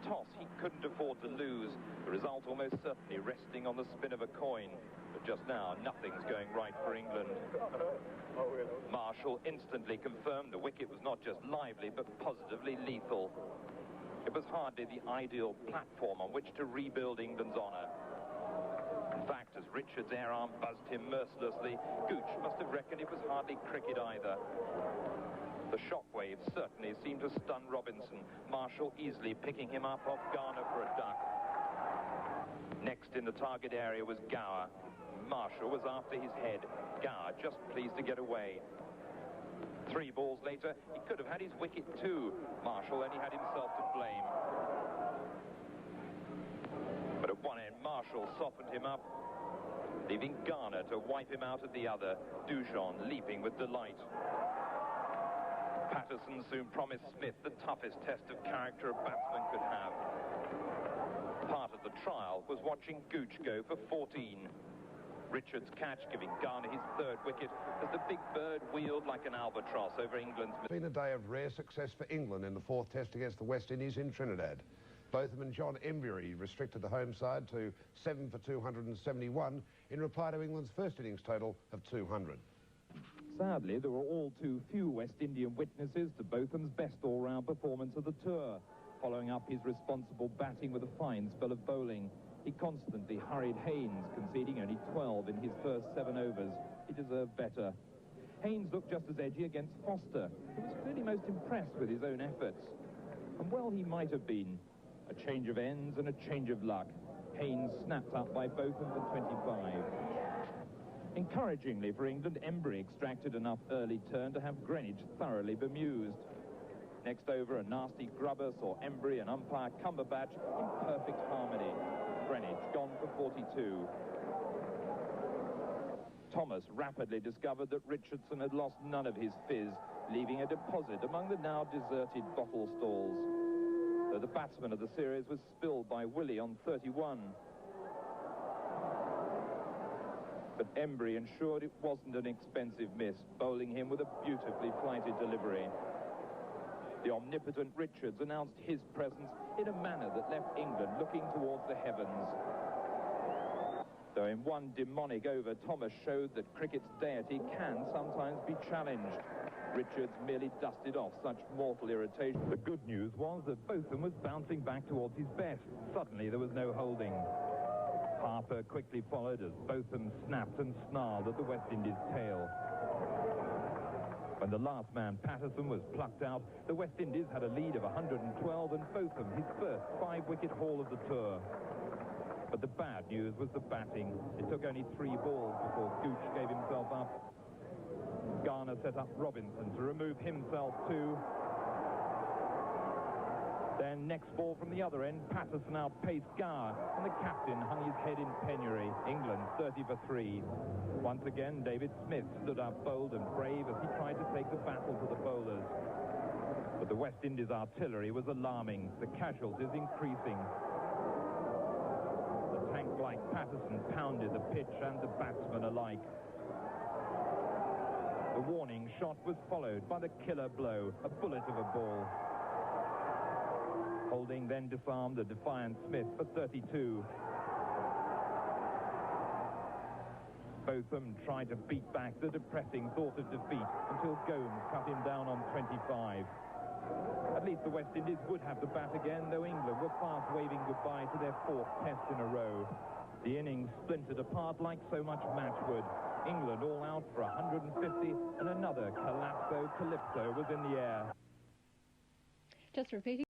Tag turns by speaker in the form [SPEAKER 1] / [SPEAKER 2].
[SPEAKER 1] toss he couldn't afford to lose, the result almost certainly resting on the spin of a coin. But just now, nothing's going right for England. Marshall instantly confirmed the wicket was not just lively, but positively lethal. It was hardly the ideal platform on which to rebuild England's honour. In fact, as Richards' air arm buzzed him mercilessly, Gooch must have reckoned it was hardly cricket either. The shockwave certainly seemed to stun Robinson, Marshall easily picking him up off Garner for a duck. Next in the target area was Gower. Marshall was after his head. Gower just pleased to get away. 3 balls later, he could have had his wicket too. Marshall only had himself to blame. But at one end, Marshall softened him up, leaving Garner to wipe him out at the other, Dujon leaping with delight. Patterson soon promised Smith the toughest test of character a batsman could have. Part of the trial was watching Gooch go for 14. Richards' catch giving Garner his 3rd wicket as the big bird wheeled like an albatross over England's...
[SPEAKER 2] It's been a day of rare success for England in the 4th test against the West Indies in Trinidad. Botham and John Emburey restricted the home side to 7 for 271 in reply to England's first innings total of 200.
[SPEAKER 3] Sadly, there were all too few West Indian witnesses to Botham's best all-round performance of the tour, following up his responsible batting with a fine spell of bowling. He constantly hurried Haynes, conceding only 12 in his first 7 overs. He deserved better. Haynes looked just as edgy against Foster, who was clearly most impressed with his own efforts. And well he might have been. A change of ends and a change of luck. Haynes snapped up by Botham for 25. Encouragingly for England, Emburey extracted enough early turn to have Greenwich thoroughly bemused. Next over, a nasty grubber saw Emburey and umpire Cumberbatch in perfect harmony. Greenwich gone for 42. Thomas rapidly discovered that Richardson had lost none of his fizz, leaving a deposit among the now deserted bottle stalls. Though the batsman of the series was spilled by Willie on 31. But Emburey ensured it wasn't an expensive miss, bowling him with a beautifully flighted delivery. The omnipotent Richards announced his presence in a manner that left England looking towards the heavens. Though in one demonic over, Thomas showed that cricket's deity can sometimes be challenged. Richards merely dusted off such mortal irritation. The good news was that Botham was bouncing back towards his best. Suddenly there was no holding. Harper quickly followed as Botham snapped and snarled at the West Indies' tail. When the last man, Patterson, was plucked out, the West Indies had a lead of 112 and Botham his first 5-wicket haul of the tour. But the bad news was the batting. It took only 3 balls before Gooch gave himself up. Garner set up Robinson to remove himself too. Then next ball from the other end, Patterson outpaced Gower, and the captain hung his head in penury. England 30 for 3. Once again, David Smith stood up bold and brave as he tried to take the battle to the bowlers. But the West Indies artillery was alarming, the casualties increasing. The tank-like Patterson pounded the pitch and the batsmen alike. The warning shot was followed by the killer blow, a bullet of a ball. Holding then disarmed the defiant Smith for 32. Botham tried to beat back the depressing thought of defeat until Gomes cut him down on 25. At least the West Indies would have the bat again, though England were fast waving goodbye to their 4th test in a row. The innings splintered apart like so much matchwood. England all out for 150, and another Calypso was in the air.
[SPEAKER 4] Just repeating.